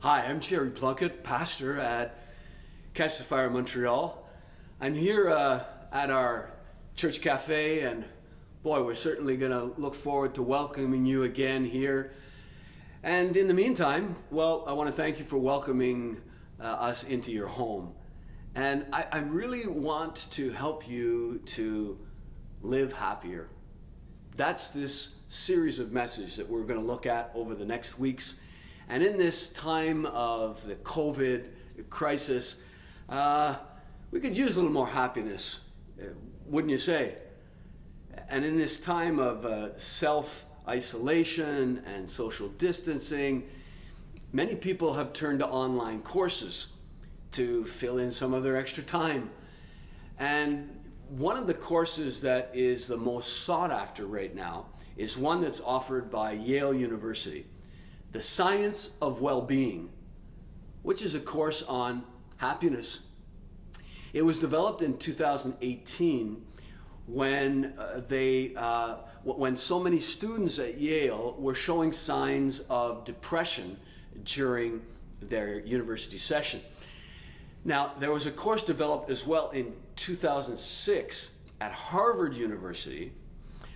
Hi, I'm Gerry Plunkett, pastor at Catch the Fire Montreal. I'm here at our church cafe, and boy, we're certainly going to look forward to welcoming you again here. And in the meantime, well, I want to thank you for welcoming us into your home. And I really want to help you to live happier. That's this series of messages that we're going to look at over the next weeks. And in this time of the COVID crisis, we could use a little more happiness, wouldn't you say? And in this time of self-isolation and social distancing, many people have turned to online courses to fill in some of their extra time. And one of the courses that is the most sought after right now is one that's offered by Yale University, The Science of Well-Being, which is a course on happiness. It was developed in 2018 when when so many students at Yale were showing signs of depression during their university session. Now, there was a course developed as well in 2006 at Harvard University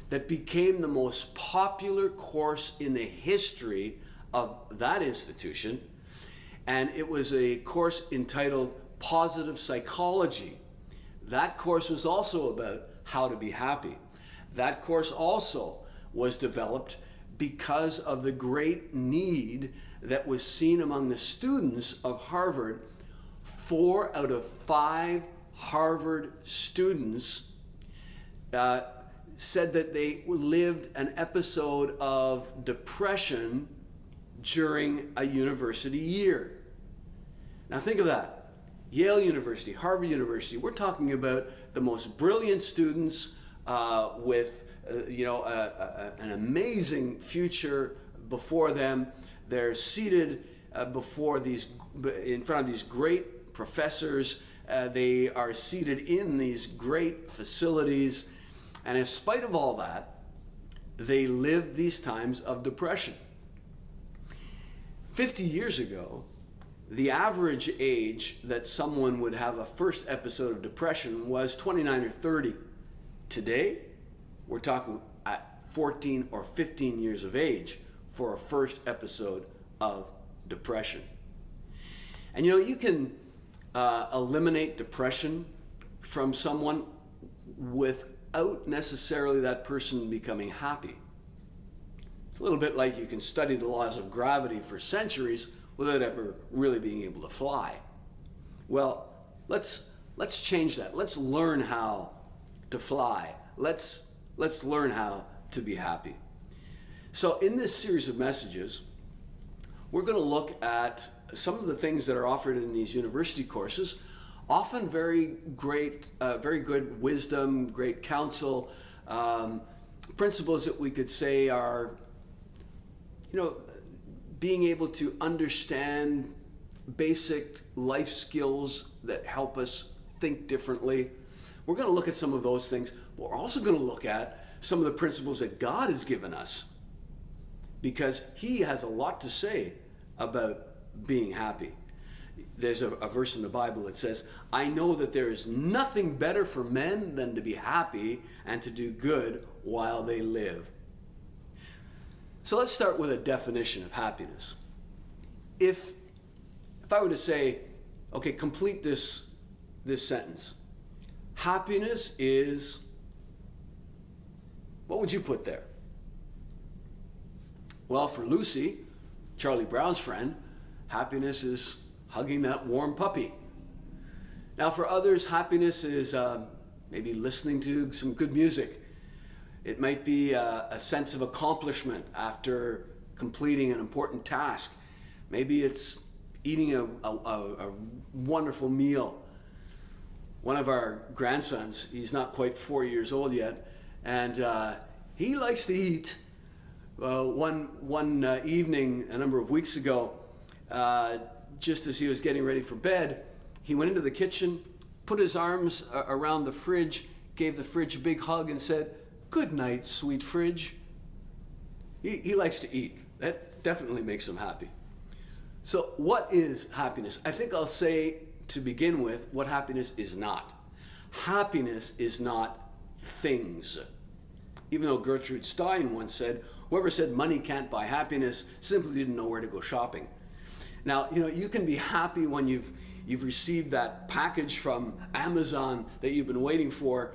that became the most popular course in the history of that institution, and it was a course entitled Positive Psychology. That course was also about how to be happy. That course also was developed because of the great need that was seen among the students of Harvard. 4 out of 5 Harvard students said that they lived an episode of depression during a university year. Now think of that. Yale University, Harvard University, we're talking about the most brilliant students with an amazing future before them. They're seated in front of these great professors. They are seated in these great facilities. And in spite of all that, they live these times of depression. 50 years ago, the average age that someone would have a first episode of depression was 29 or 30. Today, we're talking at 14 or 15 years of age for a first episode of depression. And you can eliminate depression from someone without necessarily that person becoming happy. It's a little bit like you can study the laws of gravity for centuries without ever really being able to fly. Well, let's change that. Let's learn how to fly. Let's learn how to be happy. So in this series of messages, we're going to look at some of the things that are offered in these university courses, often very good wisdom, great counsel, principles that we could say are, being able to understand basic life skills that help us think differently. We're going to look at some of those things. But we're also going to look at some of the principles that God has given us, because He has a lot to say about being happy. There's a verse in the Bible that says, "I know that there is nothing better for men than to be happy and to do good while they live." So let's start with a definition of happiness. If I were to say, okay, complete this sentence. Happiness is, what would you put there? Well, for Lucy, Charlie Brown's friend, happiness is hugging that warm puppy. Now for others, happiness is maybe listening to some good music. It might be a sense of accomplishment after completing an important task. Maybe it's eating a wonderful meal. One of our grandsons, he's not quite 4 years old yet, and he likes to eat. One evening, a number of weeks ago, just as he was getting ready for bed, he went into the kitchen, put his arms around the fridge, gave the fridge a big hug, and said, "Good night, sweet fridge." He likes to eat. That definitely makes him happy. So, what is happiness? I think I'll say to begin with what happiness is not. Happiness is not things. Even though Gertrude Stein once said, whoever said money can't buy happiness simply didn't know where to go shopping. Now, you can be happy when you've received that package from Amazon that you've been waiting for,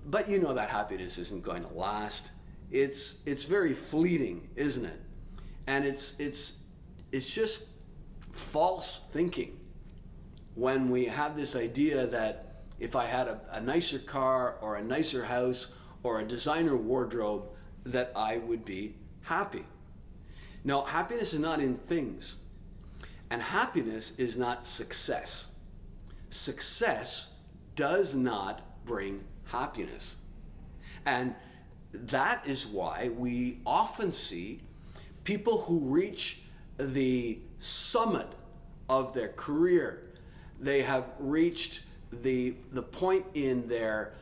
but that happiness isn't going to last. It's very fleeting, isn't it? And it's just false thinking when we have this idea that if I had a nicer car or a nicer house or a designer wardrobe, that I would be happy. No, happiness is not in things. And happiness is not success. Success does not bring happiness. And that is why we often see people who reach the summit of their career. They have reached the point in their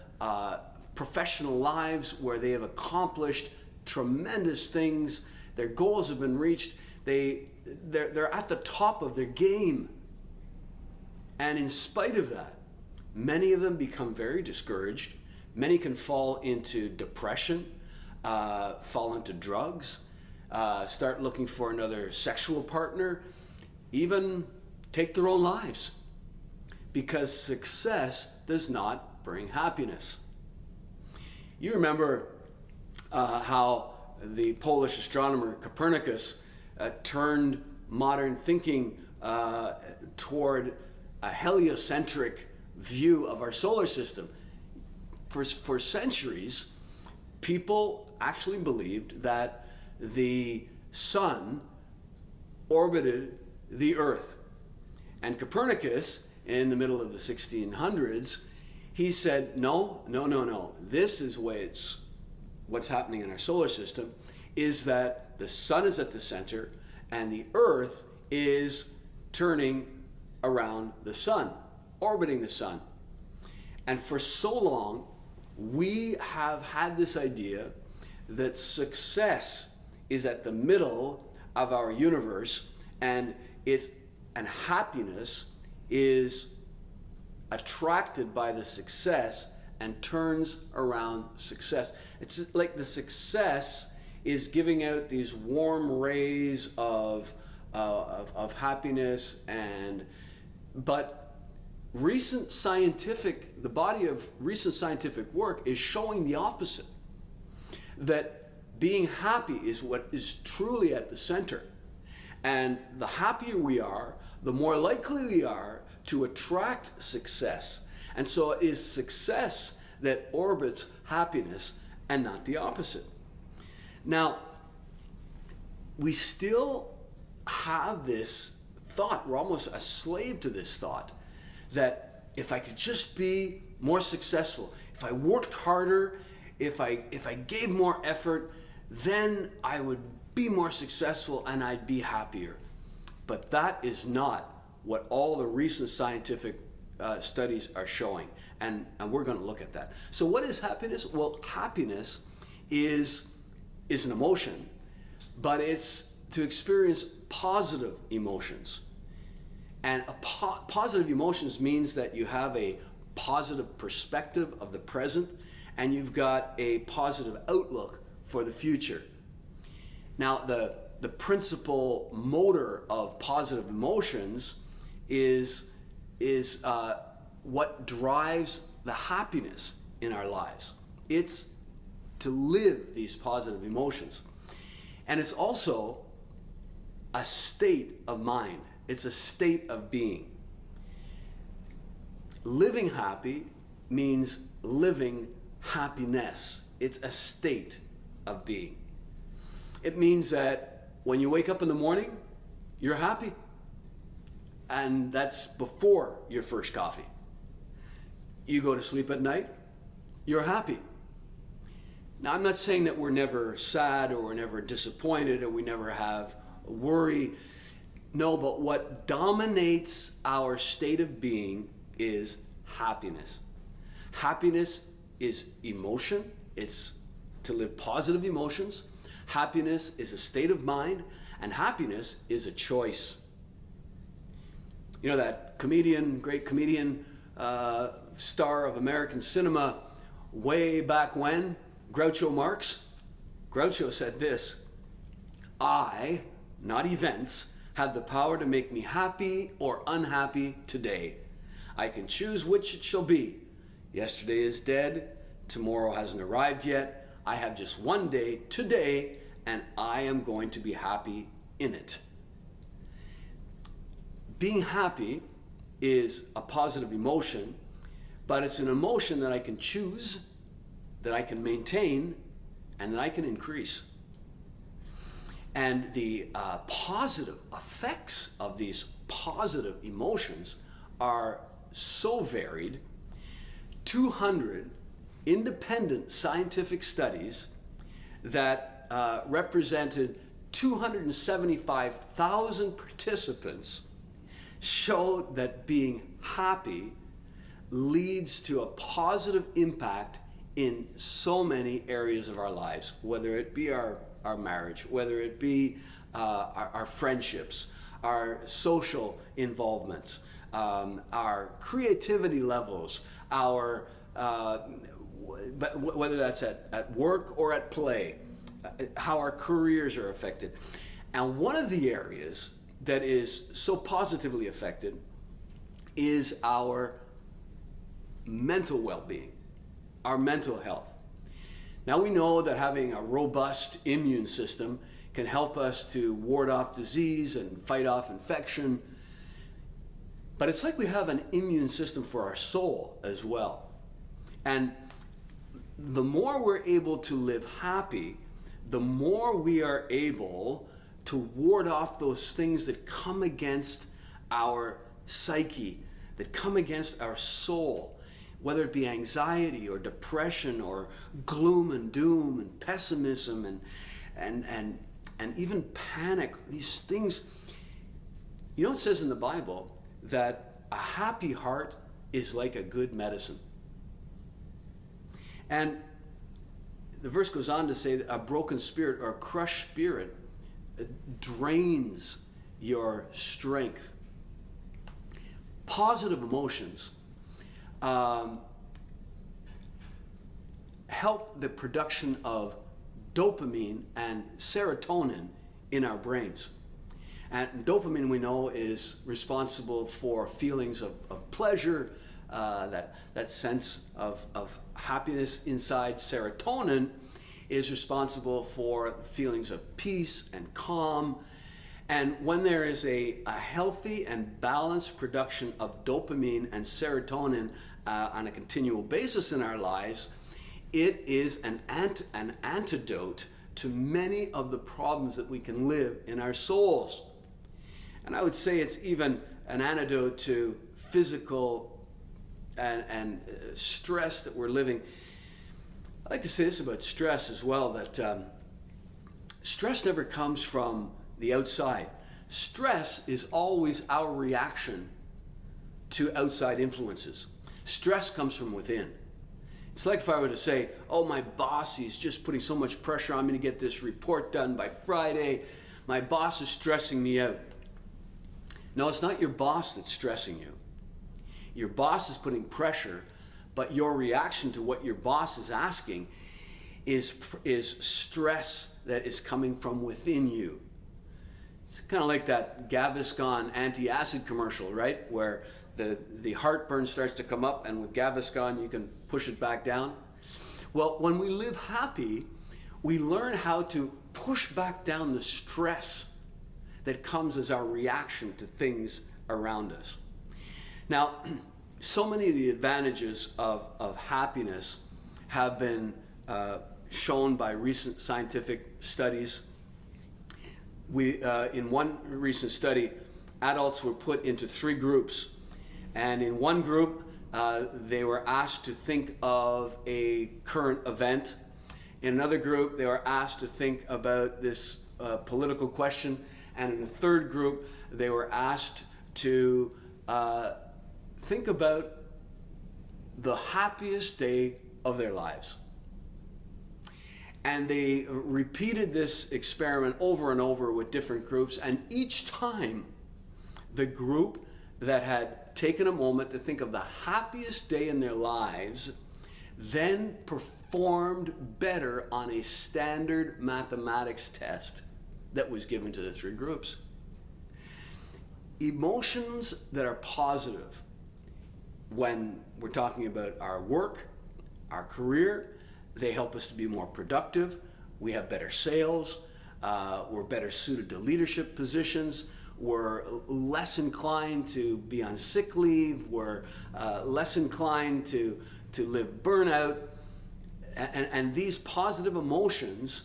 professional lives where they have accomplished tremendous things. Their goals have been reached. They're at the top of their game. And in spite of that, many of them become very discouraged. Many can fall into depression, fall into drugs, start looking for another sexual partner, even take their own lives, because success does not bring happiness. You remember how the Polish astronomer Copernicus turned modern thinking toward a heliocentric view of our solar system. For centuries, people actually believed that the sun orbited the Earth. And Copernicus, in the middle of the 1600s, he said, no. This is what's happening in our solar system, is that the sun is at the center and the Earth is turning around the sun, orbiting the sun. And for so long, we have had this idea that success is at the middle of our universe, and happiness is attracted by the success and turns around success. It's like the success is giving out these warm rays of happiness, but the body of recent scientific work is showing the opposite. That being happy is what is truly at the center. And the happier we are, the more likely we are to attract success. And so it is success that orbits happiness and not the opposite. Now, we still have this thought, we're almost a slave to this thought, that if I could just be more successful, if I worked harder, if I gave more effort, then I would be more successful and I'd be happier. But that is not what all the recent scientific studies are showing, and we're going to look at that. So what is happiness? Well, happiness is an emotion, but it's to experience positive emotions. And positive emotions means that you have a positive perspective of the present, and you've got a positive outlook for the future. Now, the principal motor of positive emotions is what drives the happiness in our lives. It's to live these positive emotions. And it's also a state of mind. It's a state of being. Living happy means living happiness. It's a state of being. It means that when you wake up in the morning, you're happy. And that's before your first coffee. You go to sleep at night, you're happy. Now, I'm not saying that we're never sad or we're never disappointed or we never have worry. No, but what dominates our state of being is happiness. Happiness is emotion. It's to live positive emotions. Happiness is a state of mind, and happiness is a choice. You know that comedian, great comedian, star of American cinema way back when, Groucho Marx? Groucho said this: I, not events, have the power to make me happy or unhappy today. I can choose which it shall be. Yesterday is dead, tomorrow hasn't arrived yet. I have just one day, today, and I am going to be happy in it. Being happy is a positive emotion, but it's an emotion that I can choose, that I can maintain, and that I can increase. And the positive effects of these positive emotions are so varied. 200 independent scientific studies that represented 275,000 participants show that being happy leads to a positive impact in so many areas of our lives, whether it be our marriage, whether it be our friendships, our social involvements, our creativity levels, our whether that's at work or at play, how our careers are affected. And one of the areas that is so positively affected is our mental well-being, our mental health. Now we know that having a robust immune system can help us to ward off disease and fight off infection, but it's like we have an immune system for our soul as well. And the more we're able to live happy, the more we are able to ward off those things that come against our psyche, that come against our soul, whether it be anxiety or depression or gloom and doom and pessimism and even panic. These things, you know, it says in the Bible that a happy heart is like a good medicine. And the verse goes on to say that a broken spirit or a crushed spirit drains your strength. Positive emotions help the production of dopamine and serotonin in our brains. And dopamine, we know, is responsible for feelings of pleasure, that sense of happiness inside. Serotonin is responsible for feelings of peace and calm. And when there is a healthy and balanced production of dopamine and serotonin on a continual basis in our lives, it is an antidote to many of the problems that we can live in our souls. And I would say it's even an antidote to physical and stress that we're living. I like to say this about stress as well, that stress never comes from the outside. Stress is always our reaction to outside influences. Stress comes from within. It's like if I were to say, oh, my boss, he's just putting so much pressure on me to get this report done by Friday. My boss is stressing me out. No, it's not your boss that's stressing you. Your boss is putting pressure, but your reaction to what your boss is asking is stress that is coming from within you. It's kind of like that Gaviscon anti-acid commercial, right? Where the heartburn starts to come up, and with Gaviscon you can push it back down. Well, when we live happy, we learn how to push back down the stress that comes as our reaction to things around us. Now, so many of the advantages of happiness have been shown by recent scientific studies. In one recent study, adults were put into 3 groups. And in one group, they were asked to think of a current event. In another group, they were asked to think about this political question. And in a third group, they were asked to think about the happiest day of their lives. And they repeated this experiment over and over with different groups, and each time the group that had taken a moment to think of the happiest day in their lives then performed better on a standard mathematics test that was given to the three groups. Emotions that are positive, when we're talking about our work, our career, they help us to be more productive. We have better sales. We're better suited to leadership positions. We're less inclined to be on sick leave. We're less inclined to live burnout. And these positive emotions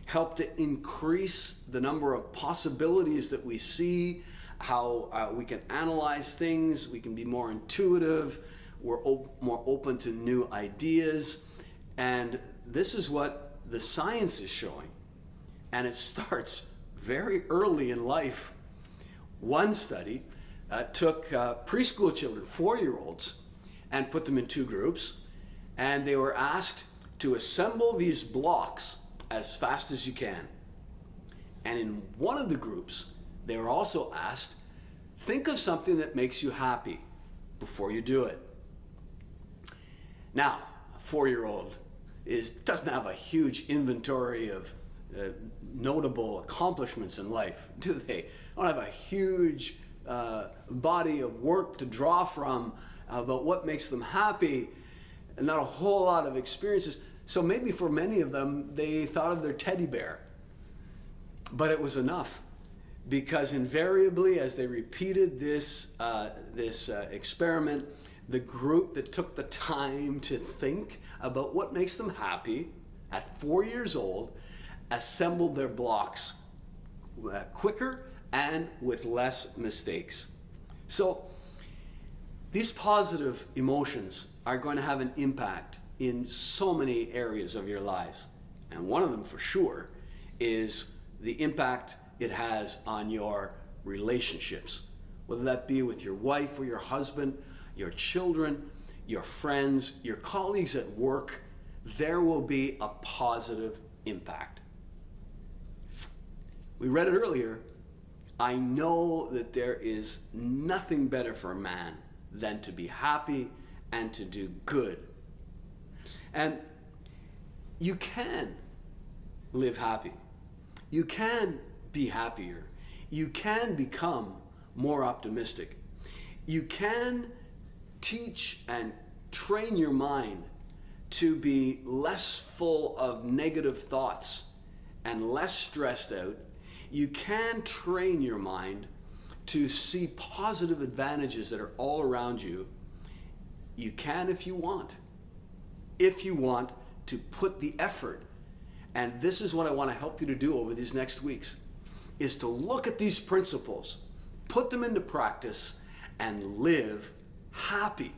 help to increase the number of possibilities that we see, how we can analyze things, we can be more intuitive, we're more open to new ideas. And this is what the science is showing. And it starts very early in life. One study took preschool children, 4-year-olds, and put them in two groups. And they were asked to assemble these blocks as fast as you can. And in one of the groups, they were also asked, think of something that makes you happy before you do it. Now, a 4-year-old doesn't have a huge inventory of notable accomplishments in life, do they? They don't have a huge body of work to draw from about what makes them happy, and not a whole lot of experiences. So maybe for many of them, they thought of their teddy bear. But it was enough, because invariably, as they repeated this experiment, the group that took the time to think about what makes them happy at 4 years old assembled their blocks quicker and with less mistakes. So these positive emotions are going to have an impact in so many areas of your lives. And one of them for sure is the impact it has on your relationships, whether that be with your wife or your husband, your children, your friends, your colleagues at work. There will be a positive impact. We read it earlier. I know that there is nothing better for a man than to be happy and to do good. And you can live happy. You can be happier. You can become more optimistic. You can teach and train your mind to be less full of negative thoughts and less stressed out. You can train your mind to see positive advantages that are all around you. You can if you want. If you want to put the effort. And this is what I want to help you to do over these next weeks, is to look at these principles, put them into practice, and live happy.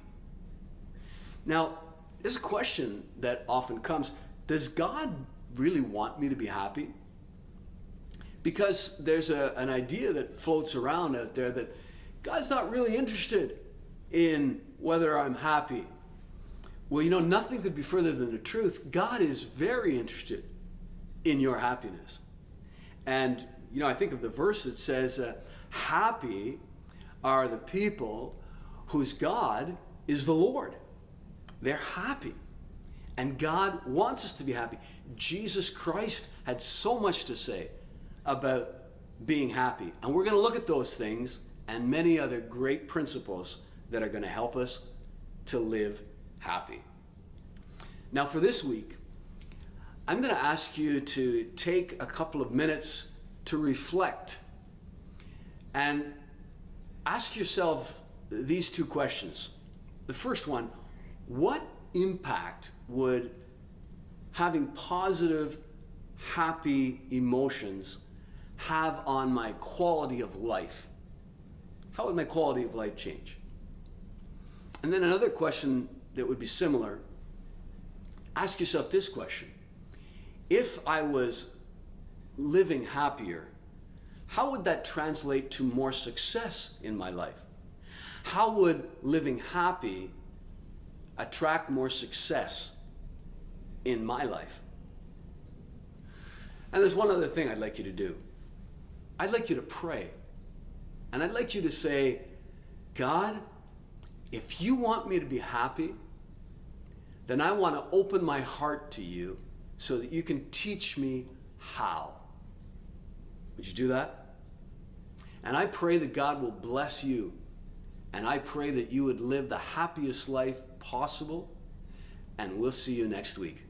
Now, this is a question that often comes. Does God really want me to be happy? Because there's an idea that floats around out there that God's not really interested in whether I'm happy. Well, you know, nothing could be further than the truth. God is very interested in your happiness. And, you know, I think of the verse that says, happy are the people whose God is the Lord. They're happy. And God wants us to be happy. Jesus Christ had so much to say about being happy. And we're going to look at those things and many other great principles that are going to help us to live happy. Now for this week, I'm going to ask you to take a couple of minutes to reflect and ask yourself these two questions. The first one, what impact would having positive, happy emotions have on my quality of life? How would my quality of life change? And then another question that would be similar, ask yourself this question. If I was living happier, how would that translate to more success in my life? How would living happy attract more success in my life? And there's one other thing I'd like you to do. I'd like you to pray. And I'd like you to say, God, if you want me to be happy, then I want to open my heart to you so that you can teach me how. Would you do that? And I pray that God will bless you. And I pray that you would live the happiest life possible. And we'll see you next week.